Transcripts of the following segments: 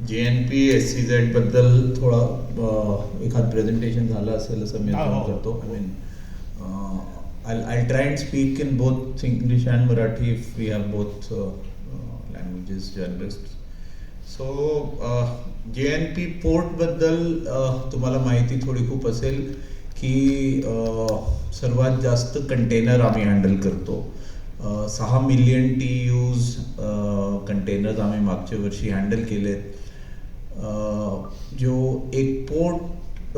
JNP SCZ बद्दल थोडा एखाद प्रेझेंटेशन झालं असेल असं मी करतो. I mean I'll try and speak in both English and Marathi if we have both languages journalists. So JNP port बद्दल तुम्हाला माहिती थोडी खूप असेल की सर्वात जास्त कंटेनर आम्ही हँडल करतो. 6 मिलियन TEUs कंटेनर्स आम्ही मागच्या वर्षी हँडल केलेत. जो एक पोर्ट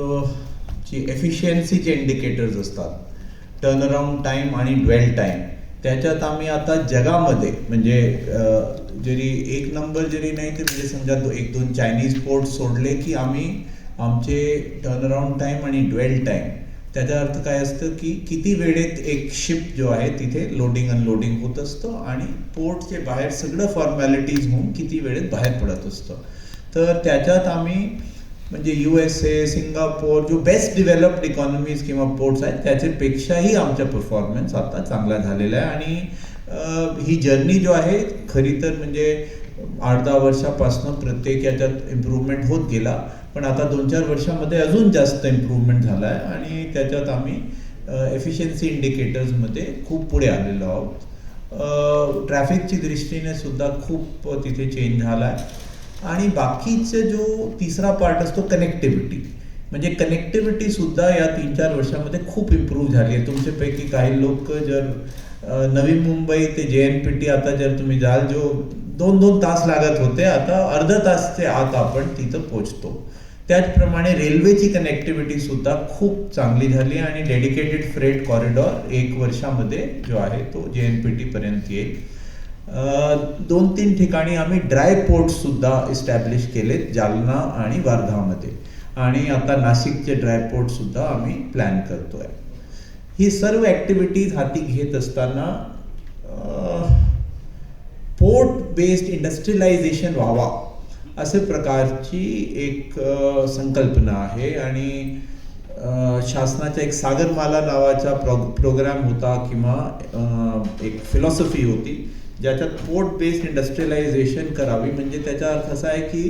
ची एफिशियन्सीचे इंडिकेटर्स असतात, टर्नअराउंड टाईम आणि ड्वेल टाईम, त्याच्यात आम्ही आता जगामध्ये म्हणजे जरी एक नंबर जरी नाही तर म्हणजे समजा 1-2 चायनीज पोर्ट सोडले की आम्ही आमचे टर्नअराउंड टाईम आणि ड्वेल टाईम, त्याचा अर्थ काय असतं की किती वेळेत एक शिप जो आहे तिथे लोडिंग अनलोडिंग होत असतं आणि पोर्टचे बाहेर सगळं फॉर्मॅलिटीज होऊन किती वेळेत बाहेर पडत असतं. तर त्याच्यात आम्ही म्हणजे USA, सिंगापूर जो बेस्ट डेव्हलप्ड इकॉनॉमीज किंवा पोर्ट्स आहेत त्याच्यापेक्षाही आमचा परफॉर्मन्स आता चांगला झालेला आहे. आणि ही जर्नी जो आहे खरी तर म्हणजे 8-10 वर्षापासून प्रत्येक याच्यात इम्प्रूव्हमेंट होत गेला, पण आता 2-4 वर्षामध्ये अजून जास्त इम्प्रूव्हमेंट झाला आहे आणि त्याच्यात आम्ही एफिशियन्सी इंडिकेटर्समध्ये खूप पुढे आलेलो आहोत. ट्रॅफिकची दृष्टीने सुद्धा खूप तिथे चेंज झाला आहे. आणि बाकीचा जो तिसरा पार्ट असतो कनेक्टिव्हिटी, म्हणजे कनेक्टिव्हिटी सुद्धा या 3-4 वर्षामध्ये खूप इम्प्रूव्ह झाली आहे. तुमच्यापैकी काही लोक जर नवी मुंबई ते JNPT आता जर तुम्ही जाल, जो 2-2 तास लागत होते आता अर्धा तासचे आत आपण तिथं पोचतो. त्याचप्रमाणे रेल्वेची कनेक्टिव्हिटी सुद्धा खूप चांगली झाली आणि डेडिकेटेड फ्रेट कॉरिडॉर 1 वर्षामध्ये जो आहे तो JNPT पर्यंत येईल. 2-3 ठिकाणी आम्ही ड्राय पोर्ट सुद्धा इस्टॅब्लिश केलेत, जालना आणि वर्धामध्ये, आणि आता नाशिकचे ड्राय पोर्ट सुद्धा आम्ही प्लॅन करतोय. ही सर्व ॲक्टिव्हिटीज हाती घेत असताना पोर्ट बेस्ड इंडस्ट्रियलायझेशन व्हावा असे प्रकारची एक संकल्पना आहे. आणि शासनाचा एक सागरमाला नावाचा प्रोग्राम होता किंवा एक फिलॉसॉफी होती ज्याच्यात पोर्ट बेस्ड इंडस्ट्रियलायझेशन करावी. म्हणजे त्याचा अर्थ असा आहे की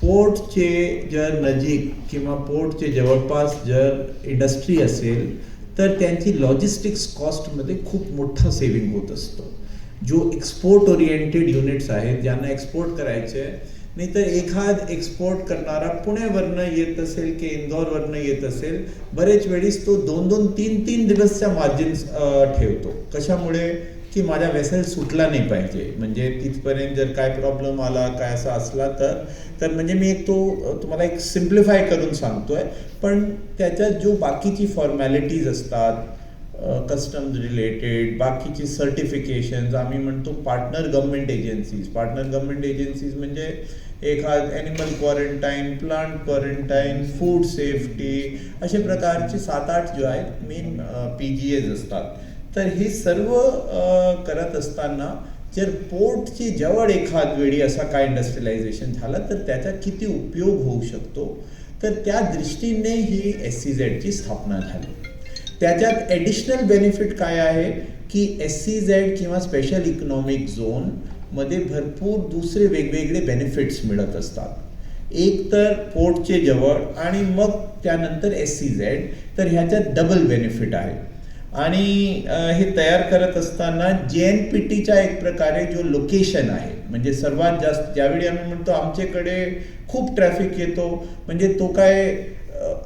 पोर्टचे जर नजीक किंवा पोर्टचे जवळपास जर इंडस्ट्री असेल तर त्यांची लॉजिस्टिक्स कॉस्टमध्ये खूप मोठा सेव्हिंग होत असतो. जो एक्सपोर्ट ओरिएंटेड युनिट्स आहेत ज्यांना एक्सपोर्ट करायचे आहे, नाहीतर एखाद एक्सपोर्ट करणारा पुण्यावरनं येत असेल की इंदोरवरनं येत असेल, बरेच वेळीस तो 2-2, 3-3 दिवसच्या मार्जिन्स ठेवतो. कशामुळे की माझा वेसल सुटला नाही पाहिजे, म्हणजे तिथपर्यंत जर काय प्रॉब्लेम आला काय असा असला तर म्हणजे मी तुम्हाला एक सिम्प्लिफाय करून सांगतोय. पण त्याच्यात जो बाकीची फॉर्मॅलिटीज असतात, कस्टम्स रिलेटेड बाकीची सर्टिफिकेशन्स, आम्ही म्हणतो पार्टनर गव्हर्नमेंट एजन्सीज म्हणजे एखाद animal quarantine, plant quarantine, food safety, अशा प्रकारचे 7-8 जो आहेत मेन PGAs असतात. तर हे सर्व करत असताना जर पोर्टची जवळ एखाद वेळी असा काय इंडस्ट्रियलायझेशन झाला तर त्याचा किती उपयोग होऊ शकतो, तर त्या दृष्टीने ही SCZची स्थापना झाली. त्याच्यात ॲडिशनल बेनिफिट काय आहे की SCZ किंवा स्पेशल इकॉनॉमिक झोनमध्ये भरपूर दुसरे वेगवेगळे बेनिफिट्स मिळत असतात. एक तर पोर्टचे जवळ आणि मग त्यानंतर SCZ, तर ह्याच्यात डबल बेनिफिट आहे. आणि हे तयार करत असताना JNPTच्या एक प्रकारे जो लोकेशन आहे, म्हणजे सर्वात जास्त ज्यावेळी आम्ही म्हणतो आमच्याकडे खूप ट्रॅफिक येतो, म्हणजे तो काय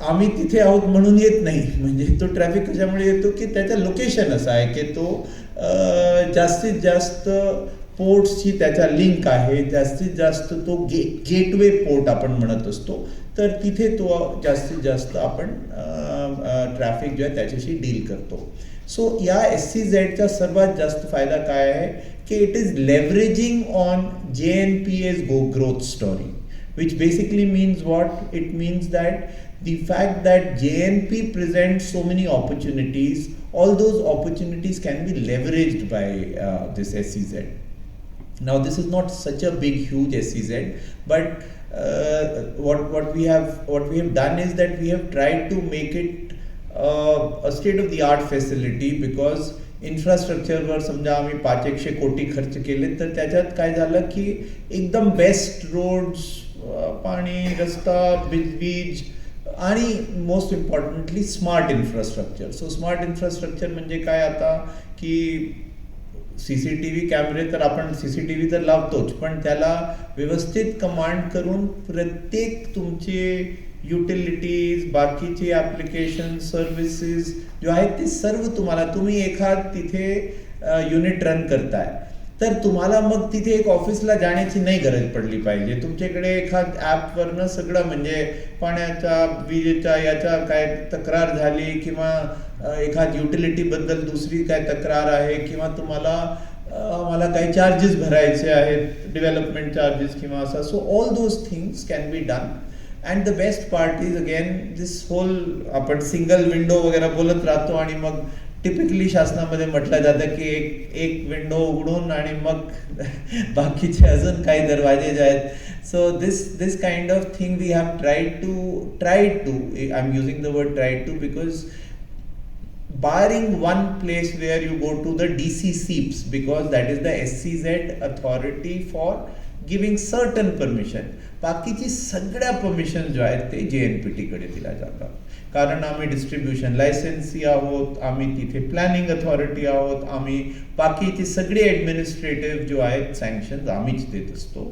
आम्ही तिथे आहोत म्हणून येत नाही, म्हणजे तो ट्रॅफिक कशामुळे येतो की त्याचं लोकेशन असं आहे की तो जास्तीत जास्त पोर्ट्सची त्याचा लिंक आहे, जास्तीत जास्त तो गेटवे पोर्ट आपण म्हणत असतो, तर तिथे तो जास्तीत जास्त आपण ट्रॅफिक जो आहे त्याच्याशी डील करतो. सो या SCZचा सर्वात जास्त फायदा काय आहे की it is leveraging on JNPA's growth story, which basically means what? It means that the fact that JNP presents so many opportunities, all those opportunities can be leveraged by this SCZ. Now this is not such a big huge SCZ, but what we have done is that we have tried to make it a state of the art facility, because इन्फ्रास्ट्रक्चरवर समजा आम्ही 500 कोटी खर्च केले तर त्याच्यात काय झालं की एकदम बेस्ट रोड्स पाणी, रस्ता, वीज आणि most importantly smart infrastructure. So smart infrastructure म्हणजे काय आता की CCTV कॅमेरे तर आपण CCTV तर लावतोच, पण त्याला व्यवस्थित कमांड करून प्रत्येक तुमचे युटिलिटीज, बाकीचे ॲप्लिकेशन, सर्व्हिसेस जे आहेत ते सर्व तुम्ही एखाद तिथे युनिट रन करताय तर तुम्हाला मग तिथे एक ऑफिसला जाण्याची नाही गरज पडली पाहिजे. तुमच्याकडे एखाद ॲपवरनं सगळं म्हणजे पाण्याच्या, विजेच्या याच्या काय तक्रार झाली किंवा एखाद युटिलिटीबद्दल दुसरी काय तक्रार आहे किंवा मला काही चार्जेस भरायचे आहेत, डेव्हलपमेंट चार्जेस किंवा असं. So all those things can be done. And the best part is again this whole, आपण सिंगल विंडो वगैरे बोलत राहतो आणि मग टिपिकली शासनामध्ये म्हटलं जातं की एक विंडो उघडून आणि मग बाकीचे अजून काही दरवाजे जे आहेत. So this kind of thing we have tried to I am using the word tried to because barring one place where you go to the DC SEEPs because that is the SCZ authority for giving certain permission. बाकीची सगळ्या permission जो आहेत ते JNPT कडे दिल्या जातात. कारण आम्ही डिस्ट्रीब्युशन लायसन्सी आहोत, आम्ही तिथे प्लॅनिंग अथॉरिटी आहोत, आम्ही बाकीची सगळी ॲडमिनिस्ट्रेटिव्ह जो आहेत सँक्शन्स आम्हीच देत असतो.